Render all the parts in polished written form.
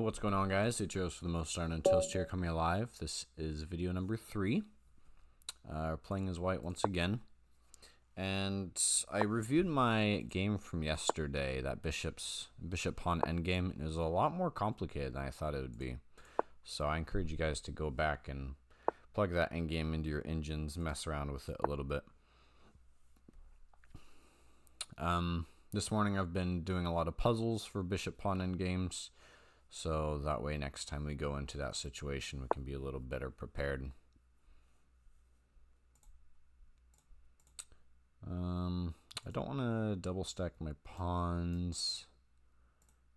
Hey, what's going on, guys? It's Joe's for the Most Iron and Toast here, coming alive. This is video number 3. We're playing as white once again. And I reviewed my game from yesterday, that bishop pawn endgame. It was a lot more complicated than I thought it would be. So I encourage you guys to go back and plug that endgame into your engines, mess around with it a little bit. This morning I've been doing a lot of puzzles for bishop pawn endgames. So that way next time we go into that situation, we can be a little better prepared. I don't want to double stack my pawns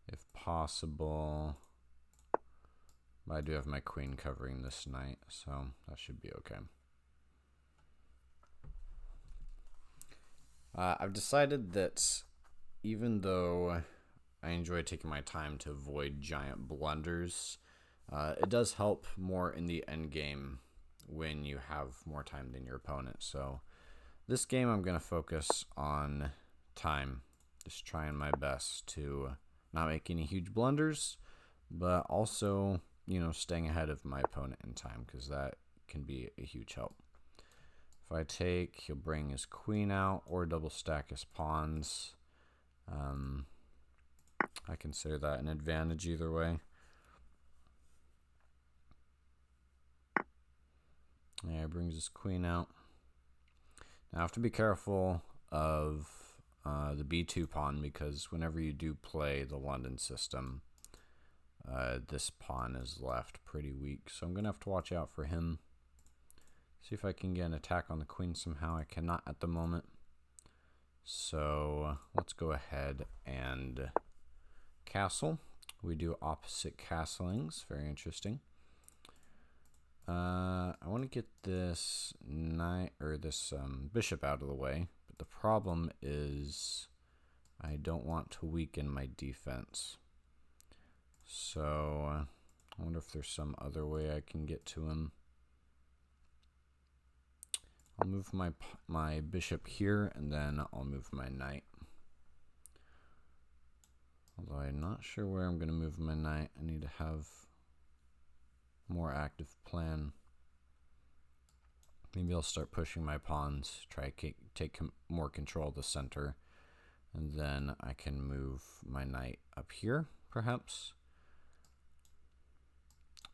if possible. But I do have my queen covering this knight, so that should be okay. I've decided that even though I enjoy taking my time to avoid giant blunders, it does help more in the end game when you have more time than your opponent. So this game I'm going to focus on time, just trying my best to not make any huge blunders, but also, staying ahead of my opponent in time, because that can be a huge help. If I take, he'll bring his queen out or double stack his pawns. I consider that an advantage either way. Yeah, he brings his queen out. Now I have to be careful of the b2 pawn, because whenever you do play the London system, this pawn is left pretty weak. So I'm going to have to watch out for him. See if I can get an attack on the queen somehow. I cannot at the moment. So let's go ahead and castle. We do opposite castlings. Very interesting. I want to get this knight or this bishop out of the way, but the problem is I don't want to weaken my defense. So I wonder if there's some other way I can get to him. I'll move my bishop here, and then I'll move my knight. Although I'm not sure where I'm going to move my knight. I need to have a more active plan. Maybe I'll start pushing my pawns, try to take more control of the center, and then I can move my knight up here, perhaps.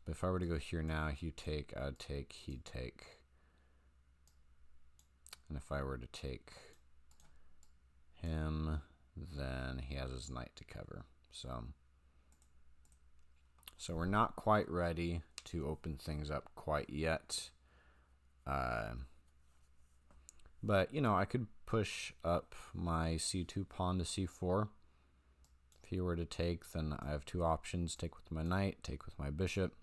But if I were to go here now, you take, I'd take, he'd take. And if I were to take him, then he has his knight to cover. So we're not quite ready to open things up quite yet. But, I could push up my c2 pawn to c4. If he were to take, then I have two options. Take with my knight, take with my bishop.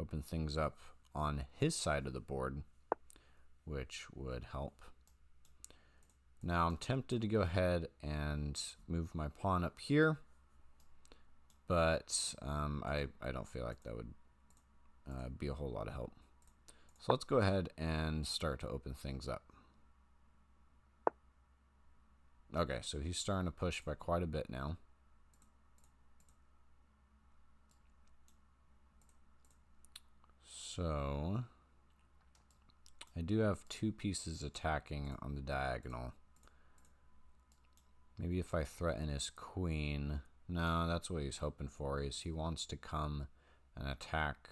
Open things up on his side of the board, which would help. Now I'm tempted to go ahead and move my pawn up here, but I don't feel like that would be a whole lot of help. So let's go ahead and start to open things up. Okay, so he's starting to push by quite a bit now. So I do have two pieces attacking on the diagonal. Maybe if I threaten his queen. No, that's what he's hoping for, is he wants to come and attack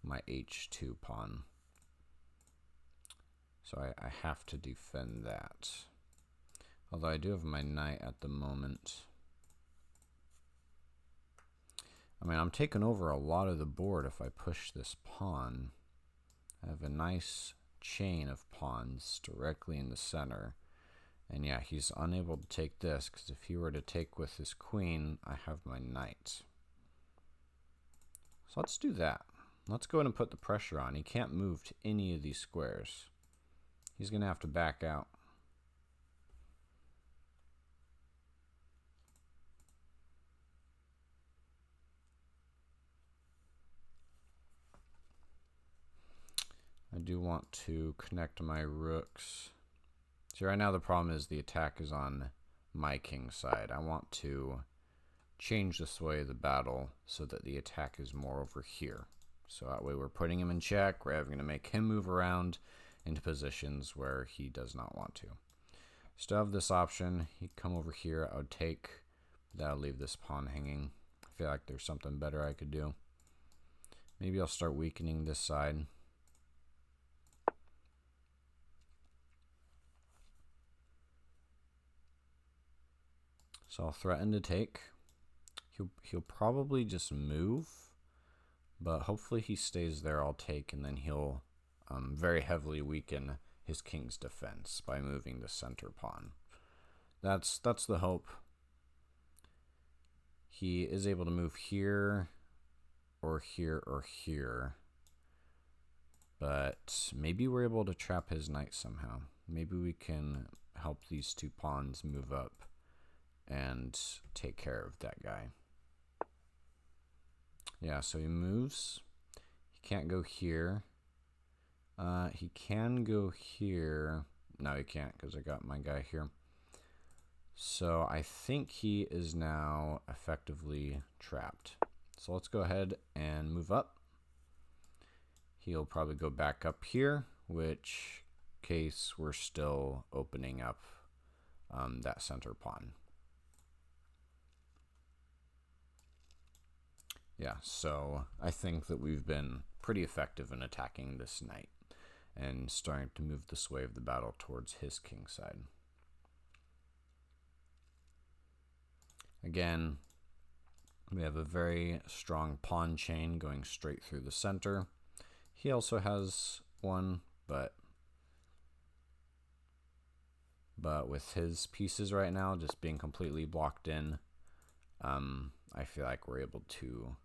my h2 pawn. So I have to defend that. Although I do have my knight at the moment. I mean, I'm taking over a lot of the board if I push this pawn. I have a nice chain of pawns directly in the center. And yeah, he's unable to take this, because if he were to take with his queen, I have my knight. So let's do that. Let's go ahead and put the pressure on. He can't move to any of these squares. He's going to have to back out. I do want to connect my rooks. See, right now the problem is the attack is on my king's side. I want to change the sway of the battle so that the attack is more over here. So that way we're putting him in check. We're going to make him move around into positions where he does not want to. Still have this option. He'd come over here. I would take, that'll leave this pawn hanging. I feel like there's something better I could do. Maybe I'll start weakening this side. So I'll threaten to take. He'll probably just move, but hopefully he stays there. I'll take, and then he'll very heavily weaken his king's defense by moving the center pawn. That's the hope. He is able to move here, or here, or here. But maybe we're able to trap his knight somehow. Maybe we can help these two pawns move up and take care of that guy. Yeah, so he moves. He can't go here. He can go here. No, he can't because I got my guy here. So I think he is now effectively trapped. So let's go ahead and move up. He'll probably go back up here, which case we're still opening up that center pawn. Yeah, so I think that we've been pretty effective in attacking this knight and starting to move the sway of the battle towards his king side. Again, we have a very strong pawn chain going straight through the center. He also has one, but with his pieces right now just being completely blocked in, I feel like we're able to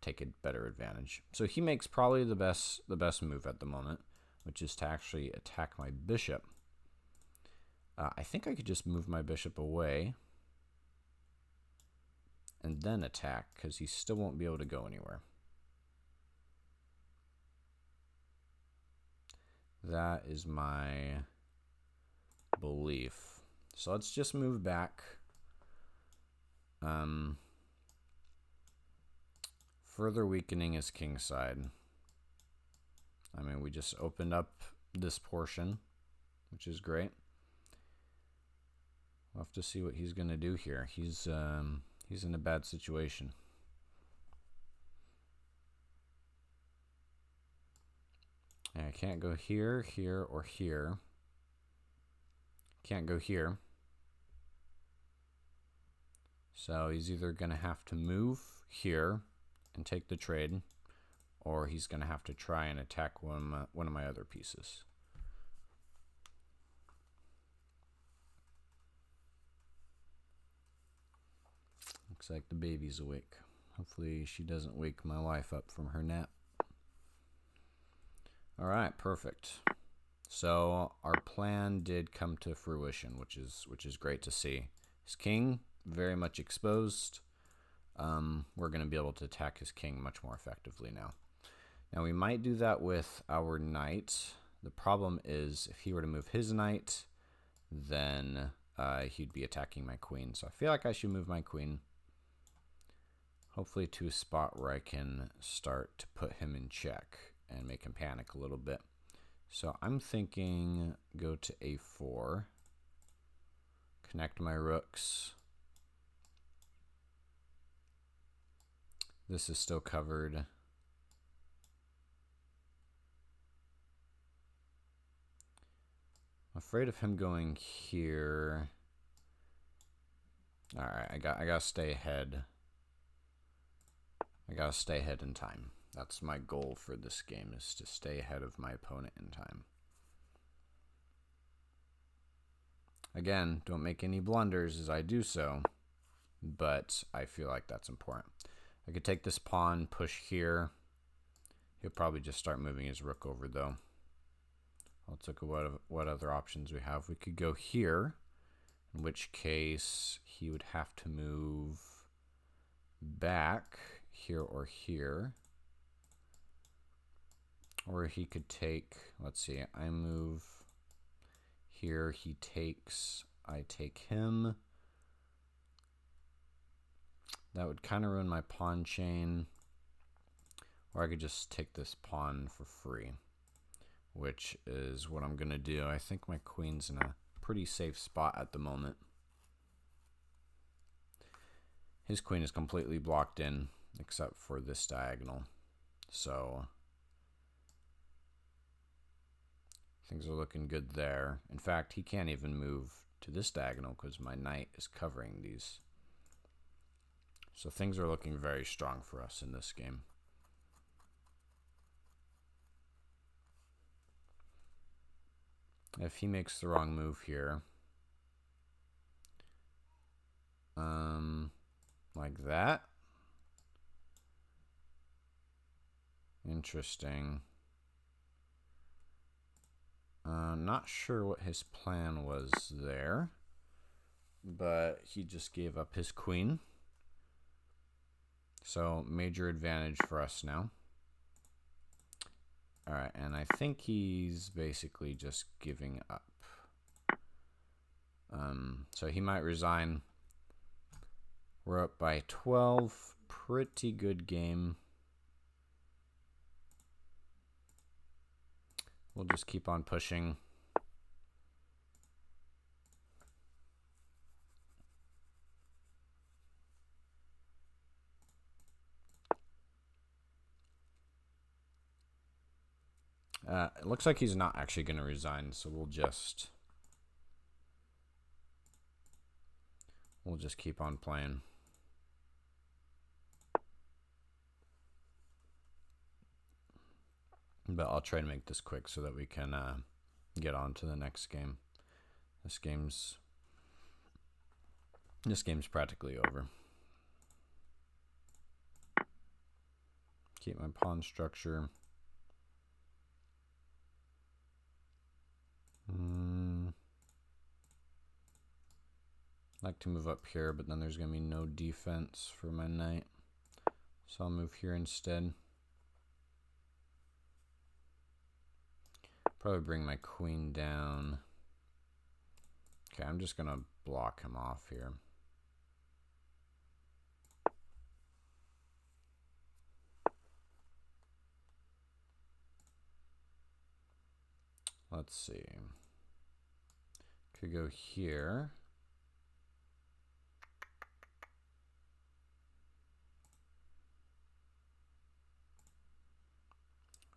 take a better advantage. So he makes probably the best move at the moment, which is to actually attack my bishop. I think I could just move my bishop away and then attack, because he still won't be able to go anywhere. That is my belief. So let's just move back. Further weakening his king side. I mean, we just opened up this portion, which is great. We'll have to see what he's going to do here. He's in a bad situation. I can't go here, here, or here. Can't go here. So he's either going to have to move here and take the trade, or he's going to have to try and attack one of my other pieces. Looks like the baby's awake. Hopefully she doesn't wake my wife up from her nap. All right, perfect. So our plan did come to fruition, which is great to see. His king very much exposed. We're going to be able to attack his king much more effectively now. Now we might do that with our knight. The problem is if he were to move his knight, then he'd be attacking my queen. So I feel like I should move my queen. Hopefully to a spot where I can start to put him in check and make him panic a little bit. So I'm thinking go to a4, connect my rooks. This is still covered. I'm afraid of him going here. All right, I gotta stay ahead. I gotta stay ahead in time. That's my goal for this game, is to stay ahead of my opponent in time. Again, don't make any blunders as I do so, but I feel like that's important. I could take this pawn, push here. He'll probably just start moving his rook over, though. Let's look at what other options we have. We could go here, in which case he would have to move back here or here. Or he could take, let's see, I move here, he takes, I take him. That would kind of ruin my pawn chain. Or I could just take this pawn for free, which is what I'm going to do. I think my queen's in a pretty safe spot at the moment. His queen is completely blocked in, except for this diagonal. So things are looking good there. In fact, he can't even move to this diagonal because my knight is covering these. So things are looking very strong for us in this game. If he makes the wrong move here, like that. Interesting. Not sure what his plan was there, but he just gave up his queen. So major advantage for us now. All right, and I think he's basically just giving up. So he might resign. We're up by 12. Pretty good game. We'll just keep on pushing. It looks like he's not actually going to resign, so we'll just keep on playing. But I'll try to make this quick so that we can get on to the next game. This game's practically over. Keep my pawn structure. Like to move up here, but then there's going to be no defense for my knight. So I'll move here instead. Probably bring my queen down. Okay, I'm just going to block him off here. Let's see. Could go here.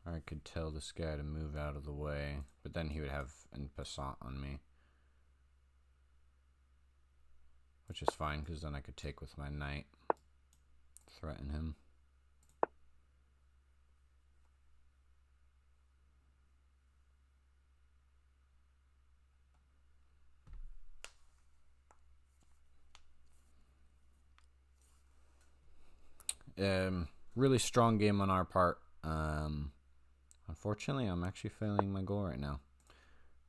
Or I could tell this guy to move out of the way, but then he would have en passant on me. Which is fine, because then I could take with my knight, threaten him. Really strong game on our part. Unfortunately, I'm actually failing my goal right now.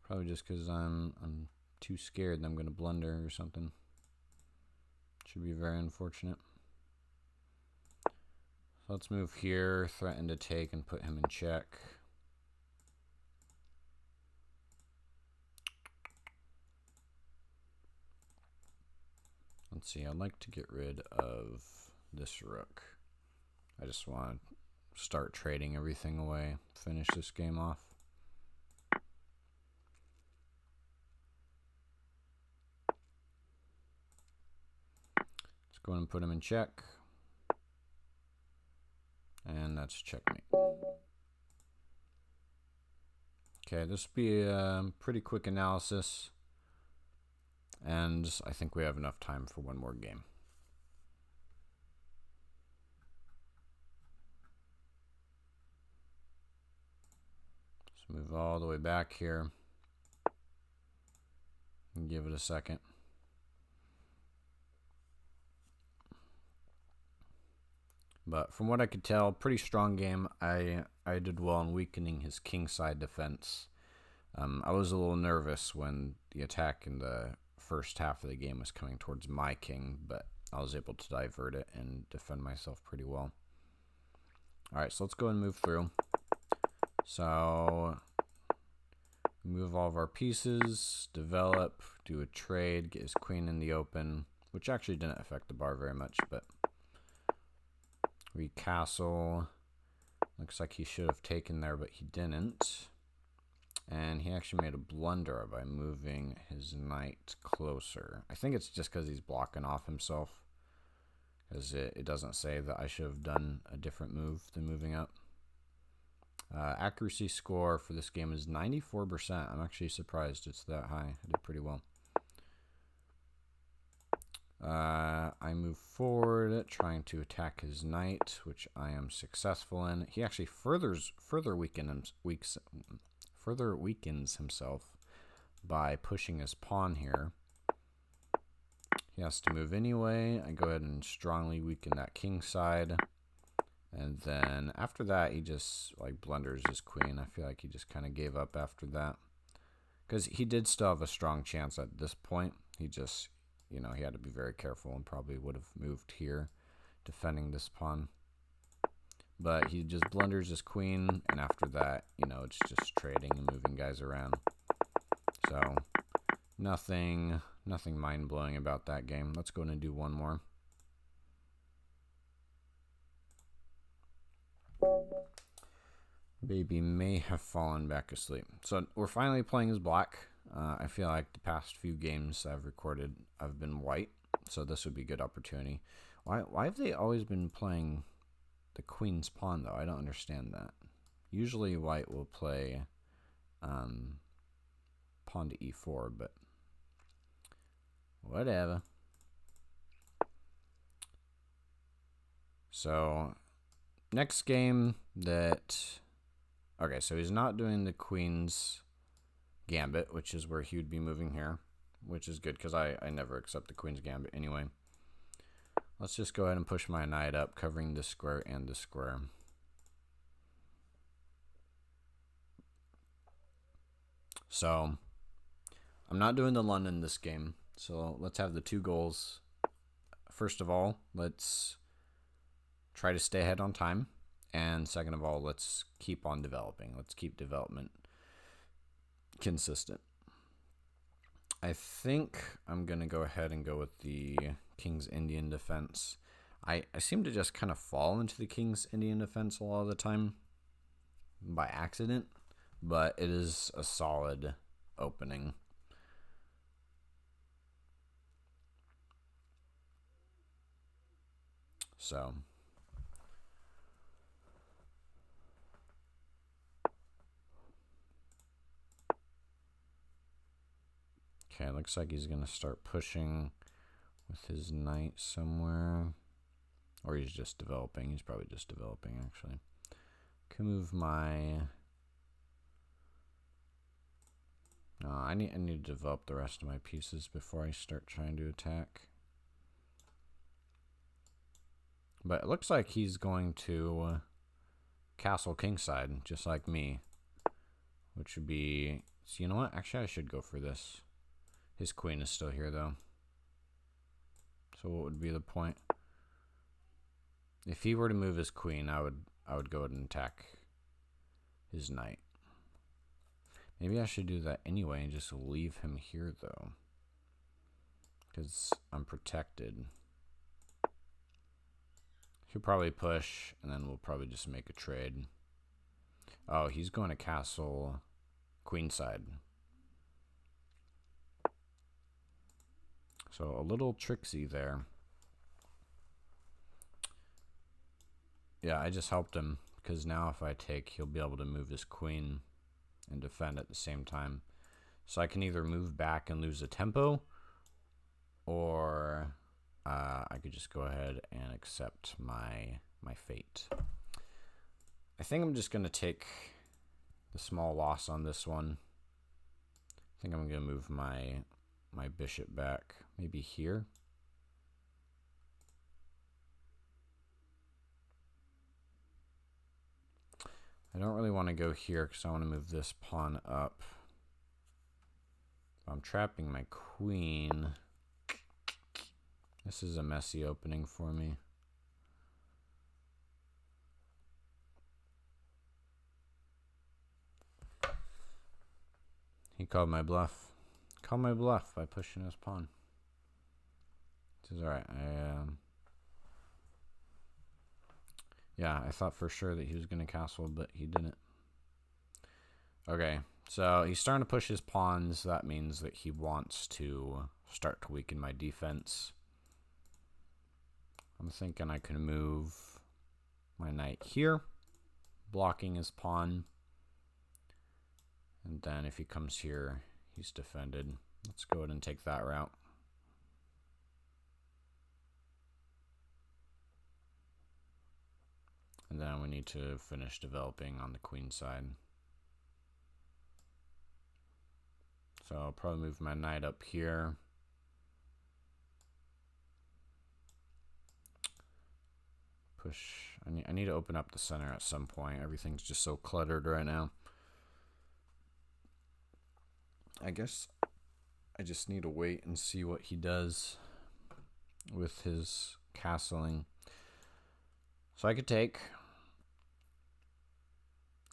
Probably just because I'm too scared and I'm going to blunder or something. Should be very unfortunate. So let's move here, threaten to take and put him in check. Let's see, I'd like to get rid of this rook. I just want to start trading everything away, finish this game off. Let's go ahead and put him in check. And that's checkmate. Okay, this will be a pretty quick analysis. And I think we have enough time for one more game. Let's move all the way back here. And give it a second. But from what I could tell, pretty strong game. I did well in weakening his kingside defense. I was a little nervous when the attack in the first half of the game was coming towards my king, but I was able to divert it and defend myself pretty well. Alright, so let's go and move through. So, move all of our pieces, develop, do a trade, get his queen in the open, which actually didn't affect the bar very much, but Recastle. Looks like he should have taken there, but he didn't. And he actually made a blunder by moving his knight closer. I think it's just because he's blocking off himself. Because it doesn't say that I should have done a different move than moving up. Accuracy score for this game is 94%. I'm actually surprised it's that high. I did pretty well. I move forward, trying to attack his knight, which I am successful in. He actually further weakens himself by pushing his pawn here. He has to move anyway. I go ahead and strongly weaken that king side. And then after that, he just like blunders his queen. I feel like he just kind of gave up after that. Because he did still have a strong chance at this point. He just, you know, he had to be very careful and probably would have moved here, defending this pawn. But he just blunders his queen, and after that, you know, it's just trading and moving guys around. So, nothing mind-blowing about that game. Let's go and do one more. Baby may have fallen back asleep. So, we're finally playing as black. I feel like the past few games I've recorded, I've been white. So, this would be a good opportunity. Why have they always been playing the queen's pawn, though? I don't understand that. Usually white will play pawn to e4, but whatever. So, next game that... Okay, so he's not doing the queen's gambit, which is where he would be moving here, which is good because I never accept the queen's gambit anyway. Let's just go ahead and push my knight up, covering this square and this square. So, I'm not doing the London this game. So, let's have the two goals. First of all, let's try to stay ahead on time. And second of all, let's keep on developing. Let's keep development consistent. I think I'm going to go ahead and go with the King's Indian defense. I seem to just kind of fall into the King's Indian defense a lot of the time by accident, but it is a solid opening. So, okay, looks like he's going to start pushing with his knight somewhere. Or he's just developing. He's probably just developing, actually. Can move my... No, I need to develop the rest of my pieces before I start trying to attack. But it looks like he's going to castle kingside, just like me. Which would be... So you know what? Actually, I should go for this. His queen is still here, though. So what would be the point? If he were to move his queen, I would go ahead and attack his knight. Maybe I should do that anyway and just leave him here, though. Because I'm protected. He'll probably push, and then we'll probably just make a trade. Oh, he's going to castle queenside. So a little tricksy there. Yeah, I just helped him, because now if I take, he'll be able to move his queen and defend at the same time. So I can either move back and lose a tempo, or I could just go ahead and accept my fate. I think I'm just going to take the small loss on this one. I think I'm going to move my bishop back, maybe here. I don't really want to go here because I want to move this pawn up. I'm trapping my queen. This is a messy opening for me. He called my bluff. Called my bluff by pushing his pawn. This is alright. Yeah, I thought for sure that he was going to castle, but he didn't. Okay, so he's starting to push his pawns. That means that he wants to start to weaken my defense. I'm thinking I can move my knight here, blocking his pawn. And then if he comes here, he's defended. Let's go ahead and take that route. And then we need to finish developing on the queen side. So I'll probably move my knight up here. Push. I need to open up the center at some point. Everything's just so cluttered right now. I guess I just need to wait and see what he does with his castling. So I could take,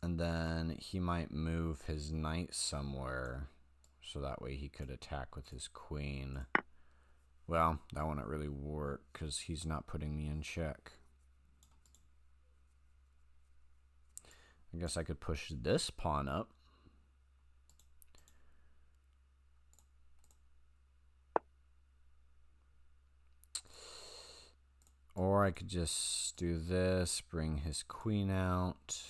and then he might move his knight somewhere so that way he could attack with his queen. Well, that wouldn't really work because he's not putting me in check. I guess I could push this pawn up. Or I could just do this, bring his queen out.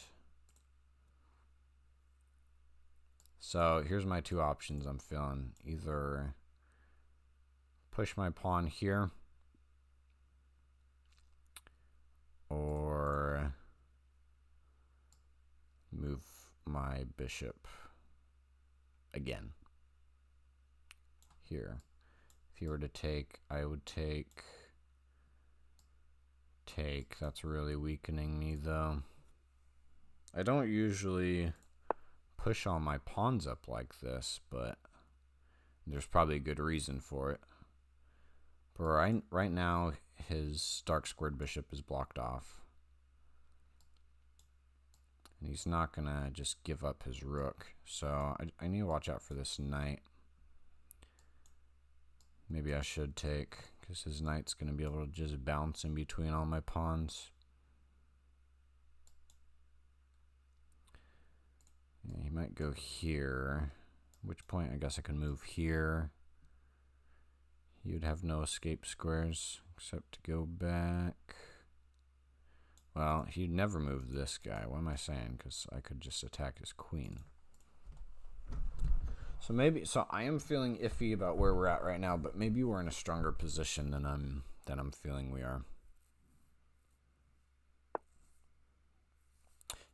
So here's my two options I'm feeling. Either push my pawn here, or move my bishop again here. If he were to take, I would take. That's really weakening me though. I don't usually push all my pawns up like this, but there's probably a good reason for it. But right now his dark squared bishop is blocked off. And he's not gonna just give up his rook. So I need to watch out for this knight. Maybe I should take, because his knight's going to be able to just bounce in between all my pawns. Yeah, he might go here. At which point I guess I can move here. He would have no escape squares except to go back. Well, he'd never move this guy. What am I saying? Because I could just attack his queen. So I am feeling iffy about where we're at right now, but maybe we're in a stronger position than I'm feeling we are.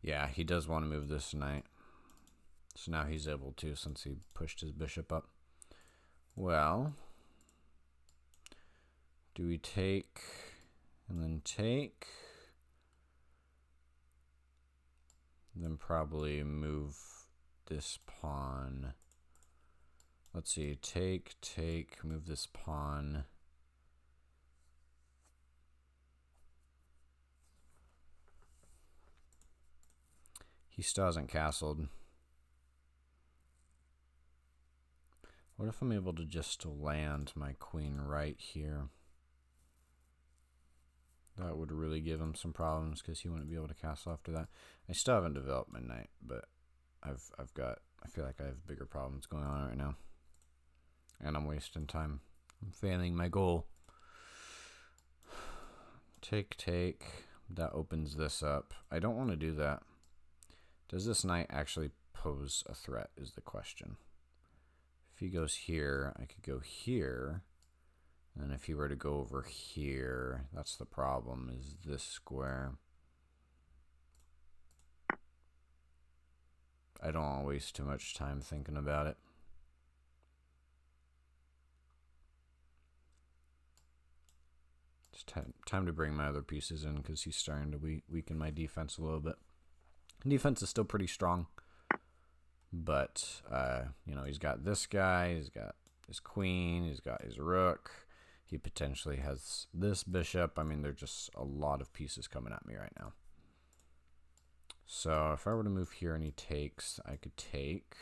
Yeah, he does want to move this knight. So now he's able to, since he pushed his bishop up. Well, do we take and then take? Then probably move this pawn. Let's see, take, move this pawn. He still hasn't castled. What if I'm able to just land my queen right here? That would really give him some problems because he wouldn't be able to castle after that. I still haven't developed my knight, but I feel like I have bigger problems going on right now. And I'm wasting time. I'm failing my goal. Take. That opens this up. I don't want to do that. Does this knight actually pose a threat is the question. If he goes here, I could go here. And if he were to go over here, that's the problem, is this square. I don't want to waste too much time thinking about it. It's time to bring my other pieces in because he's starting to weaken my defense a little bit. Defense is still pretty strong, but he's got this guy, he's got his queen, he's got his rook, he potentially has this bishop. I mean, there's just a lot of pieces coming at me right now. So if I were to move here and he takes, I could take.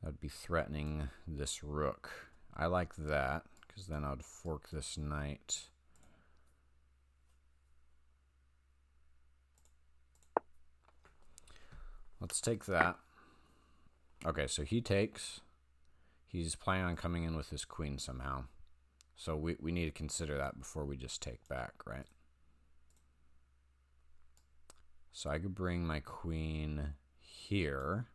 That'd be threatening this rook. I like that because then I'd fork this knight. I don't want to waste too much time thinking about it. It's time to bring my other pieces in because he's starting to weaken my defense a little bit. Defense is still pretty strong, but I think my other pieces are going to be able to hold me. So if I were to move here and he takes, I could take. That'd be threatening this rook. I like that because then I'd fork this knight. Let's take that. Okay, so he takes. He's planning on coming in with his queen somehow. So we need to consider that before we just take back, right? So I could bring my queen here.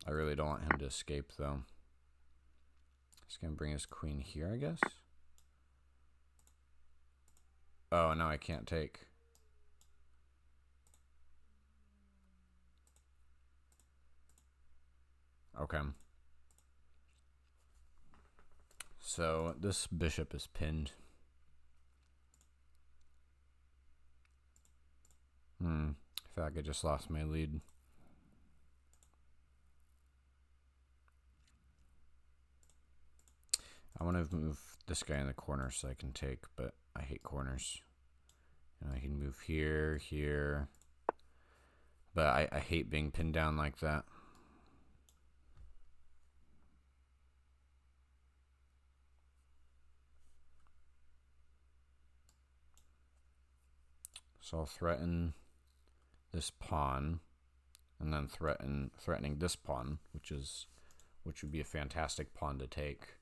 I really don't want him to escape, though. He's going to bring his queen here, I guess. Oh, no, I can't take. Okay. So this bishop is pinned. I feel like I just lost my lead. I want to move this guy in the corner so I can take, but I hate corners. You know, I can move here, here. But I hate being pinned down like that. So I'll threaten this pawn, and then threatening this pawn, which would be a fantastic pawn to take.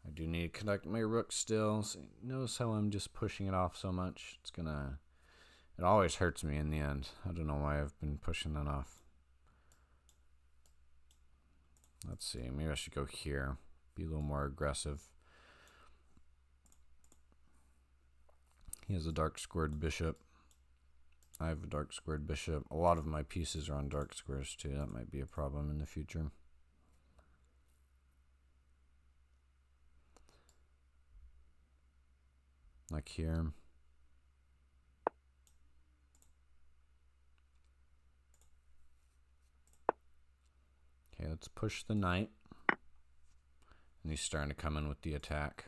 I do need to connect my rook still. So notice how I'm just pushing it off so much. It always hurts me in the end. I don't know why I've been pushing that off. Let's see, maybe I should go here. Be a little more aggressive. He has a dark squared bishop. I have a dark squared bishop. A lot of my pieces are on dark squares too. That might be a problem in the future. Like here. Okay, let's push the knight. And he's starting to come in with the attack.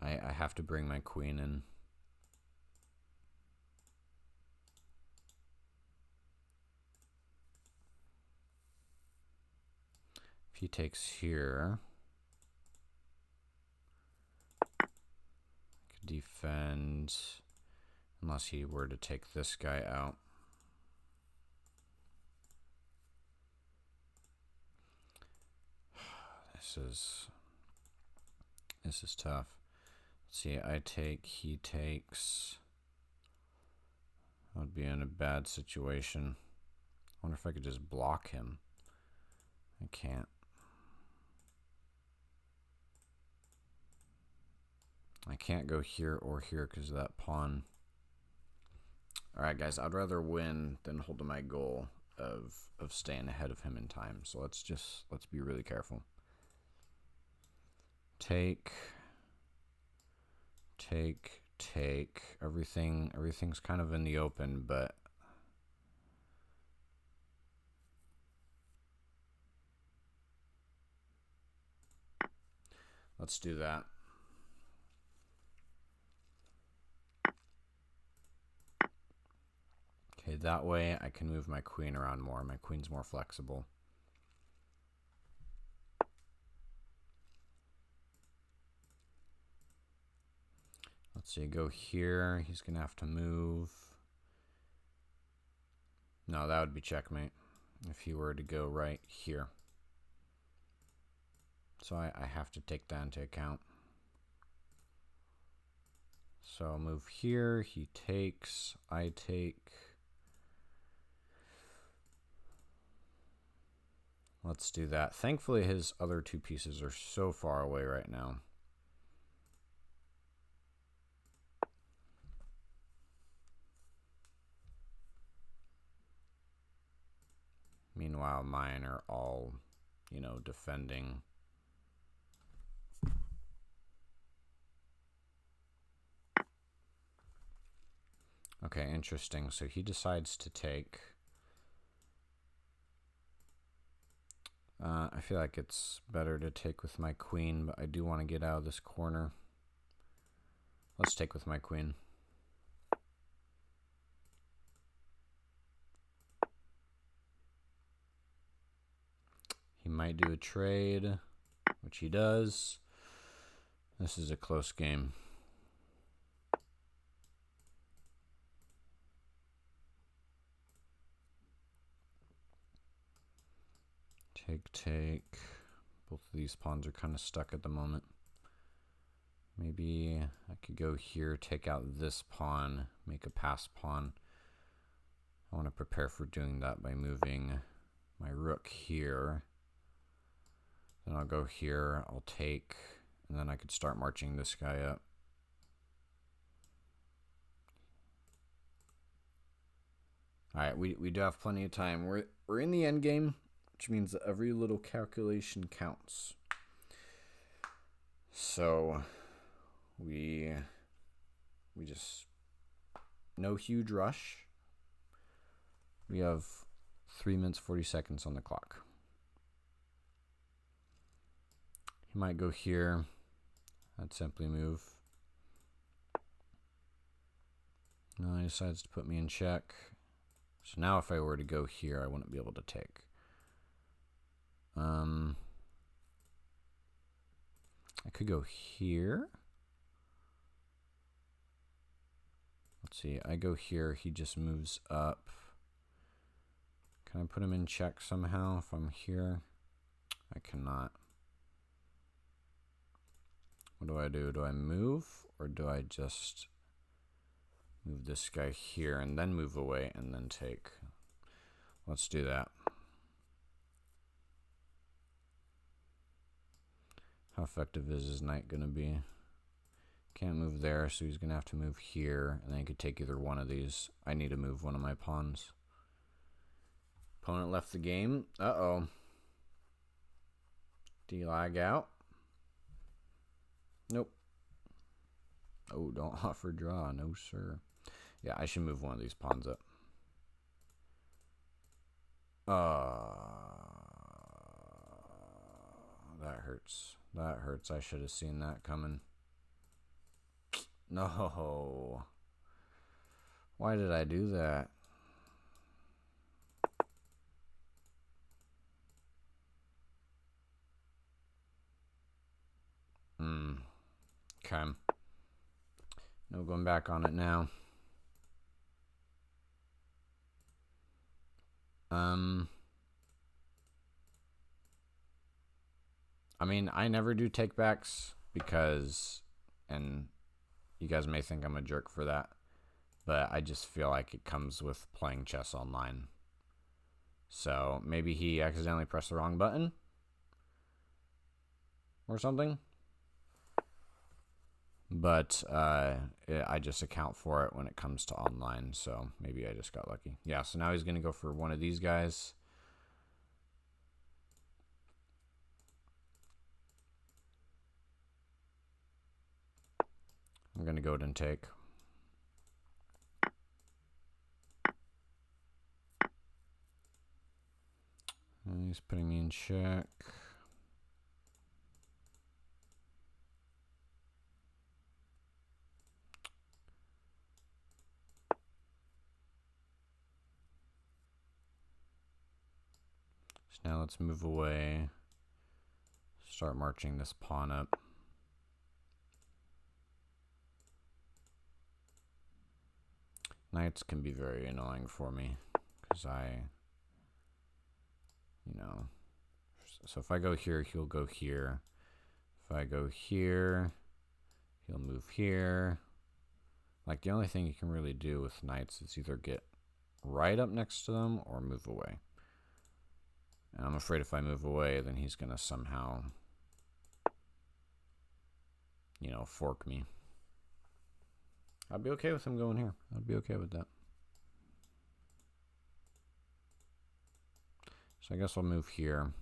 I have to bring my queen in. If he takes here, I could defend unless he were to take this guy out. This is tough. Let's see, I take, he takes. I would be in a bad situation. I wonder if I could just block him. I can't. I can't go here or here because of that pawn. Alright guys, I'd rather win than hold to my goal of staying ahead of him in time. So let's be really careful. Take. Everything's kind of in the open, but let's do that. Okay, that way I can move my queen around more. My queen's more flexible. Let's see, go here. He's going to have to move. No, that would be checkmate if he were to go right here. So I have to take that into account. So I'll move here. He takes. I take. Let's do that. Thankfully, his other two pieces are so far away right now. Meanwhile, mine are all, defending. Okay, interesting. So he decides to take. I feel like it's better to take with my queen, but I do want to get out of this corner. Let's take with my queen. He might do a trade, which he does. This is a close game. Take. Both of these pawns are kind of stuck at the moment. Maybe I could go here, take out this pawn, make a pass pawn. I want to prepare for doing that by moving my rook here. Then I'll go here, I'll take, and then I could start marching this guy up. Alright, we do have plenty of time. We're in the end game, which means that every little calculation counts. So we just, no huge rush. We have 3 minutes 40 seconds on the clock. He might go here. I'd simply move. No, he decides to put me in check. So now if I were to go here, I wouldn't be able to take. I could go here. Let's see, I go here, he just moves up. Can I put him in check somehow if I'm here? I cannot. What do I do? Do I move, or do I just move this guy here and then move away and then take? Let's do that. How effective is his knight going to be? Can't move there, so he's going to have to move here, and then he could take either one of these. I need to move one of my pawns. Opponent left the game. Uh-oh. Do you lag out? Nope. Oh, don't offer draw. No, sir. Yeah, I should move one of these pawns up. That hurts. That hurts. I should have seen that coming. No. Why did I do that? Okay. No going back on it now. I mean, I never do takebacks because, and you guys may think I'm a jerk for that, but I just feel like it comes with playing chess online. So maybe he accidentally pressed the wrong button or something. But I just account for it when it comes to online, so maybe I just got lucky. Yeah, so now he's going to go for one of these guys. I'm going to go ahead and take. And he's putting me in check. So now let's move away. Start marching this pawn up. Knights can be very annoying for me because so if I go here, he'll go here. If I go here, he'll move here. Like, the only thing you can really do with knights is either get right up next to them or move away. And I'm afraid if I move away, then he's going to somehow, fork me. I'd be okay with him going here. I'd be okay with that. So I guess I'll move here.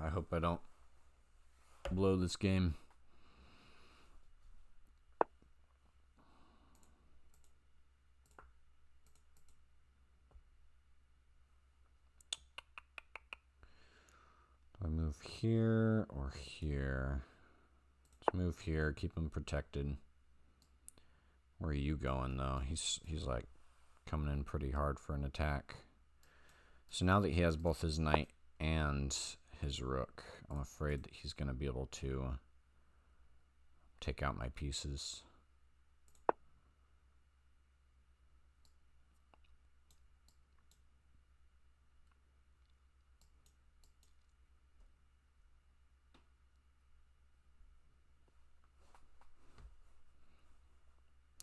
I hope I don't blow this game. Do I move here or here? Let's move here, keep them protected. Where are you going, though? He's like coming in pretty hard for an attack. So now that he has both his knight and his rook, I'm afraid that he's going to be able to take out my pieces.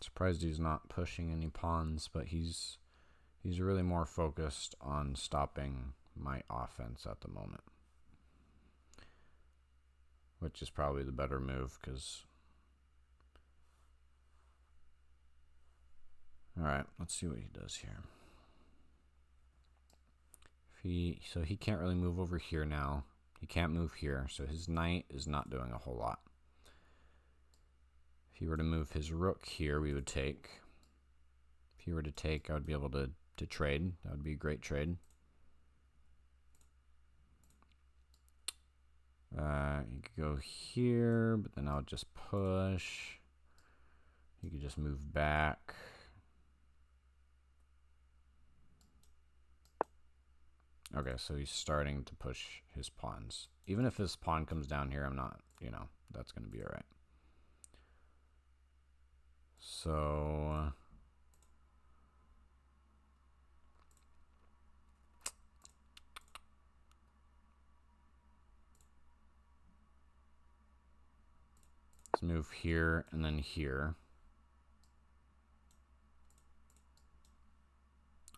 Surprised he's not pushing any pawns, but he's really more focused on stopping my offense at the moment, which is probably the better move, because alright, let's see what he does here. So he can't really move over here now. He can't move here, so his knight is not doing a whole lot. If he were to move his rook here, we would take. If he were to take, I would be able to trade. That would be a great trade. You could go here, but then I would just push. You could just move back. Okay, so he's starting to push his pawns. Even if his pawn comes down here, I'm not, that's going to be all right. So let's move here and then here.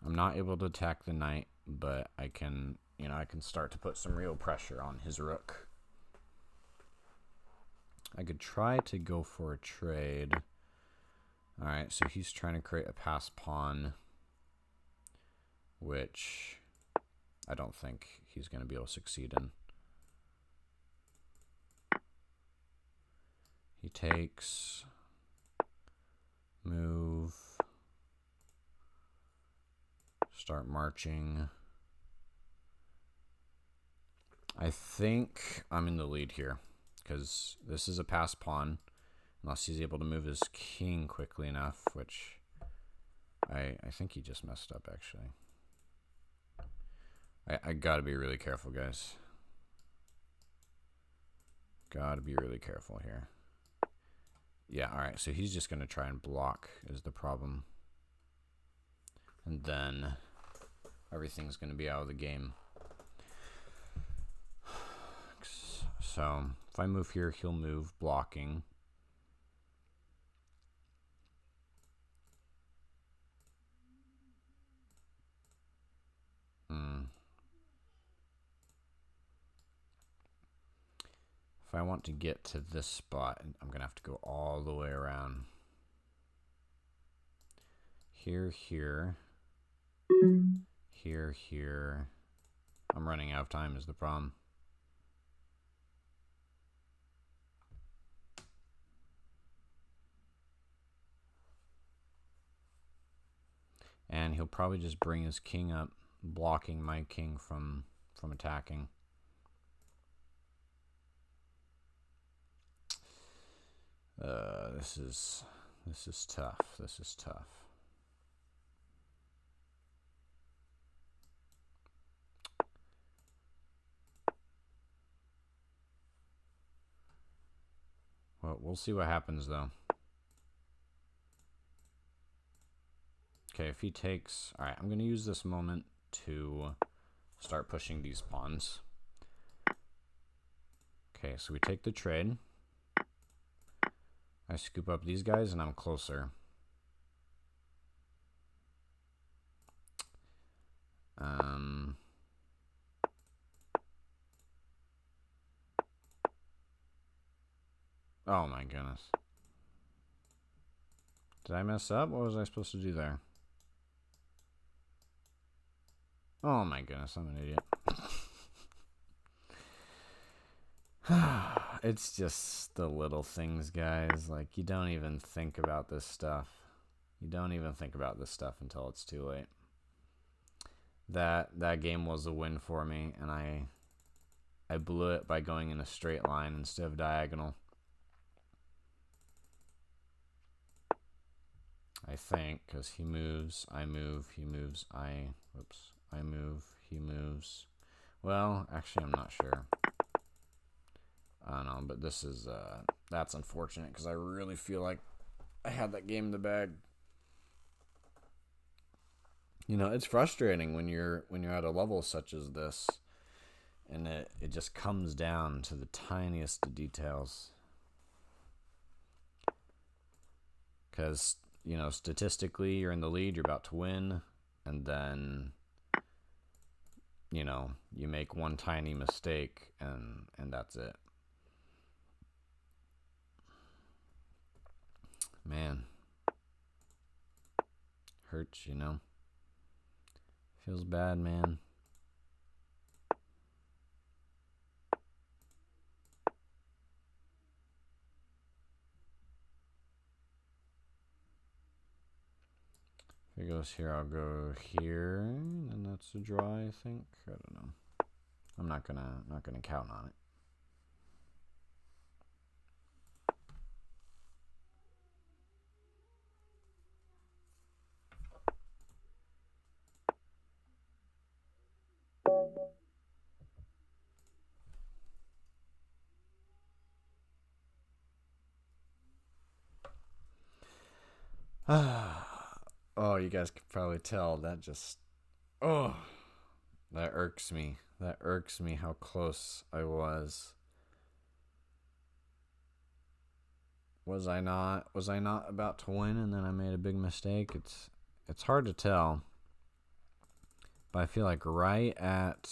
I'm not able to attack the knight, but I can, I can start to put some real pressure on his rook. I could try to go for a trade. All right, so he's trying to create a pass pawn, which I don't think he's going to be able to succeed in. He takes, move, start marching. I think I'm in the lead here, because this is a pass pawn, unless he's able to move his king quickly enough, which I think he just messed up, actually. I gotta be really careful, guys. Gotta be really careful here. Yeah, alright, so he's just gonna try and block is the problem. And then everything's gonna be out of the game. So if I move here, he'll move, blocking. If I want to get to this spot, I'm going to have to go all the way around. Here, here. Here, here. I'm running out of time is the problem. And he'll probably just bring his king up, blocking my king from attacking. This is tough. This is tough. Well, we'll see what happens though. Okay, if he takes... Alright, I'm going to use this moment to start pushing these pawns. Okay, so we take the trade. I scoop up these guys and I'm closer. Oh my goodness. Did I mess up? What was I supposed to do there? Oh my goodness, I'm an idiot. It's just the little things, guys. Like, you don't even think about this stuff. You don't even think about this stuff until it's too late. That game was a win for me, and I blew it by going in a straight line instead of diagonal. think, because he moves, I move, he moves, I move, he moves. Well, actually, I'm not sure. I don't know, but this is, that's unfortunate, because I really feel like I had that game in the bag. You know, it's frustrating when you're at a level such as this, and it just comes down to the tiniest of details. Because, you know, statistically, you're in the lead, you're about to win, and then, you know, you make one tiny mistake, and that's it. Man. Hurts, you know. Feels bad, man. If it goes here, I'll go here, and that's a draw, I think. I don't know. I'm not gonna count on it. Oh, you guys can probably tell that just, that irks me. That irks me how close I was. Was I not about to win, and then I made a big mistake? It's hard to tell. But I feel like right at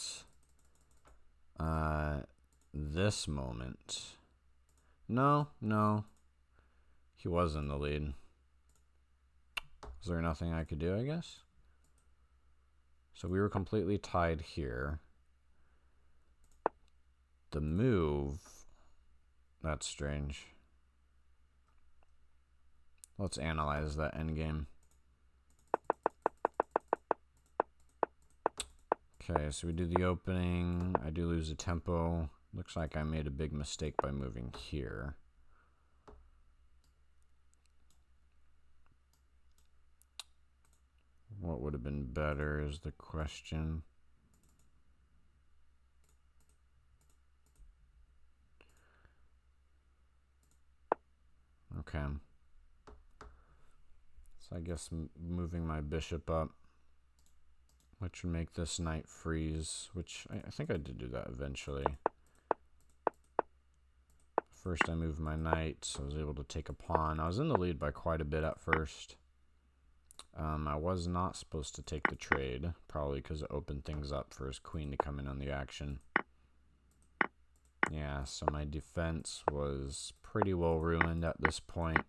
this moment. No. He was in the lead. Is there nothing I could do, I guess? So we were completely tied here. The move, that's strange. Let's analyze that endgame. Okay, so we do the opening. I do lose a tempo. Looks like I made a big mistake by moving here. What would have been better is the question. Okay. So I guess moving my bishop up, which would make this knight freeze, which I think I did do that eventually. First I moved my knight, so I was able to take a pawn. I was in the lead by quite a bit at first. I was not supposed to take the trade, probably because it opened things up for his queen to come in on the action. Yeah, so my defense was pretty well ruined at this point.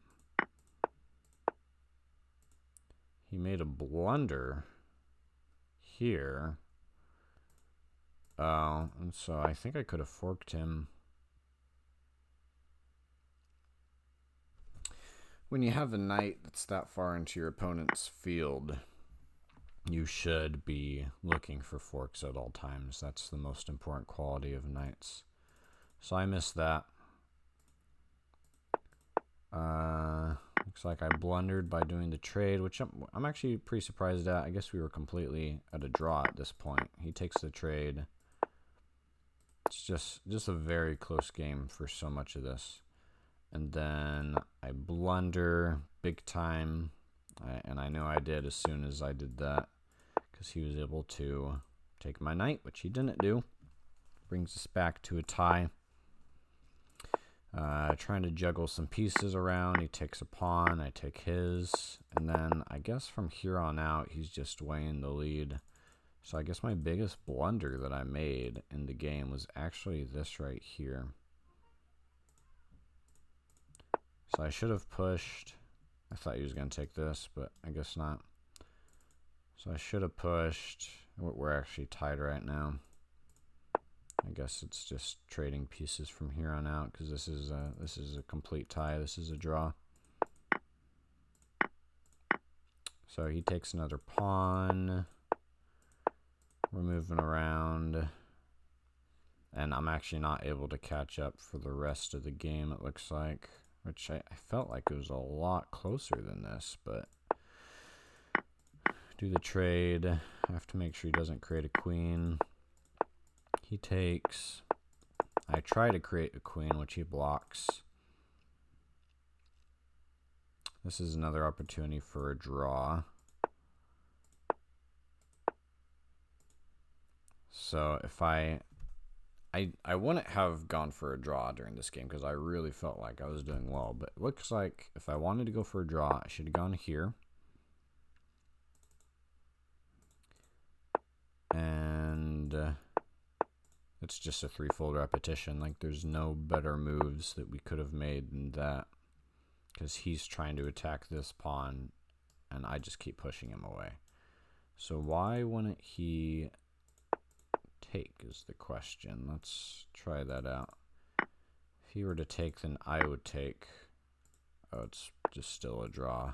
He made a blunder here. Oh, and so I think I could have forked him. When you have a knight that's that far into your opponent's field, you should be looking for forks at all times. That's the most important quality of knights. So I missed that. Looks like I blundered by doing the trade, which I'm actually pretty surprised at. I guess we were completely at a draw at this point. He takes the trade. It's just a very close game for so much of this. And then I blunder big time, and I know I did as soon as I did that, because he was able to take my knight, which he didn't do. Brings us back to a tie. Trying to juggle some pieces around. He takes a pawn, I take his, and then I guess from here on out he's just way in the lead. So I guess my biggest blunder that I made in the game was actually this right here. So I should have pushed. I thought he was going to take this, but I guess not. So I should have pushed. We're actually tied right now. I guess it's just trading pieces from here on out, because this is a complete tie. This is a draw. So he takes another pawn. We're moving around. And I'm actually not able to catch up for the rest of the game, it looks like. Which I felt like it was a lot closer than this, but Do the trade. I have to make sure he doesn't create a queen. He takes. I try to create a queen, which he blocks. This is another opportunity for a draw. So if I wouldn't have gone for a draw during this game because I really felt like I was doing well. But it looks like if I wanted to go for a draw, I should have gone here. And it's just a threefold repetition. Like, there's no better moves that we could have made than that. Because he's trying to attack this pawn, and I just keep pushing him away. So why wouldn't he take is the question. Let's try that out. If he were to take, then I would take. Oh, it's just still a draw.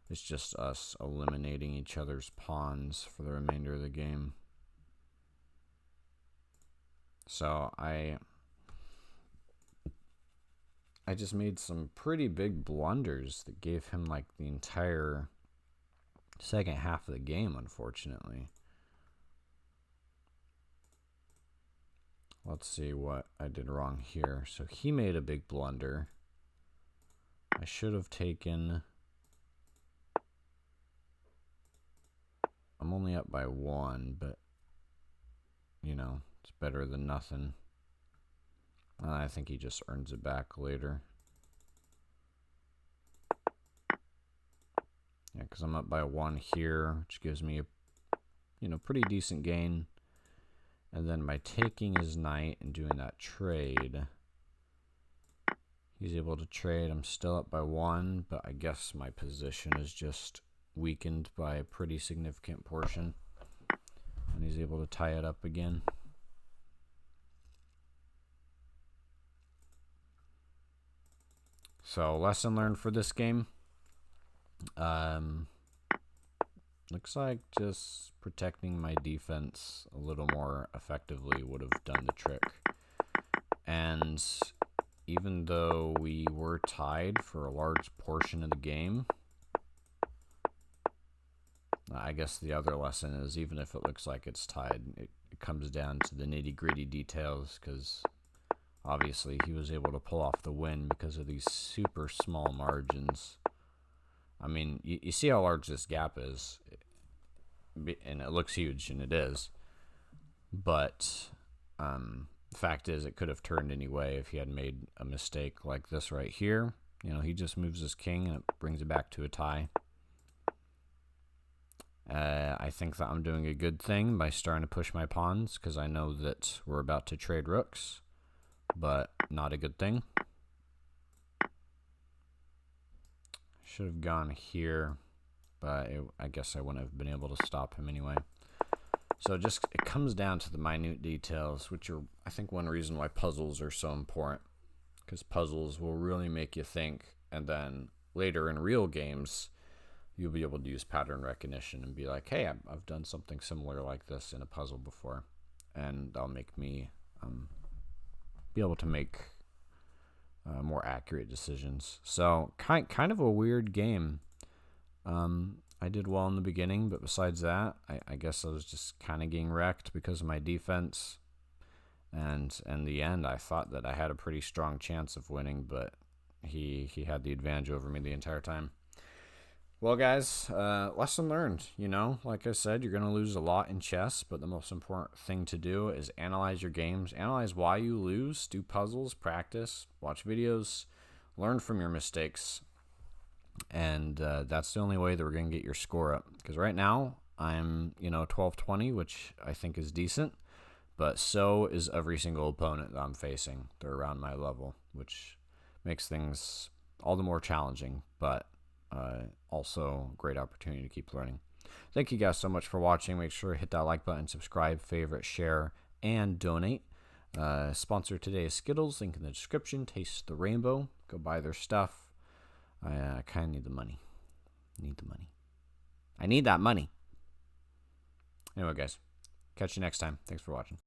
It's just us eliminating each other's pawns for the remainder of the game. So I just made some pretty big blunders that gave him like the entire second half of the game, unfortunately. Let's see what I did wrong here. So he made a big blunder. I should have taken. I'm only up by 1, but you know, it's better than nothing. I think he just earns it back later. Yeah, because I'm up by 1 here, which gives me a, you know, pretty decent gain. And then by taking his knight and doing that trade, he's able to trade. I'm still up by 1, but I guess my position is just weakened by a pretty significant portion. And he's able to tie it up again. So, lesson learned for this game. Looks like just protecting my defense a little more effectively would have done the trick. And even though we were tied for a large portion of the game, I guess the other lesson is even if it looks like it's tied, it comes down to the nitty-gritty details, because obviously he was able to pull off the win because of these super small margins. I mean, you see how large this gap is, and it looks huge, and it is. But the fact is, it could have turned anyway if he had made a mistake like this right here. You know, he just moves his king, and it brings it back to a tie. I think that I'm doing a good thing by starting to push my pawns, because I know that we're about to trade rooks, but not a good thing. Should have gone here, but I guess I wouldn't have been able to stop him anyway. So it comes down to the minute details, which are, I think, one reason why puzzles are so important, because puzzles will really make you think, and then later in real games, you'll be able to use pattern recognition and be like, hey, I've done something similar like this in a puzzle before, and that'll make me be able to make more accurate decisions. So kind of a weird game. I did well in the beginning, but besides that, I guess I was just kind of getting wrecked because of my defense. And in the end, I thought that I had a pretty strong chance of winning, but he had the advantage over me the entire time. Well, guys, lesson learned. You know, like I said, you're going to lose a lot in chess, but the most important thing to do is analyze your games, analyze why you lose, do puzzles, practice, watch videos, learn from your mistakes, and that's the only way that we're going to get your score up. Because right now, I'm, 12-20, which I think is decent, but so is every single opponent that I'm facing. They're around my level, which makes things all the more challenging, but also great opportunity to keep learning. Thank you guys so much for watching. Make sure to hit that like button, subscribe, favorite, share, and donate. Sponsor today is Skittles, link in the description. Taste the Rainbow. Go buy their stuff. I kind of need the money. I need that money. Anyway, guys, catch you next time. Thanks for watching.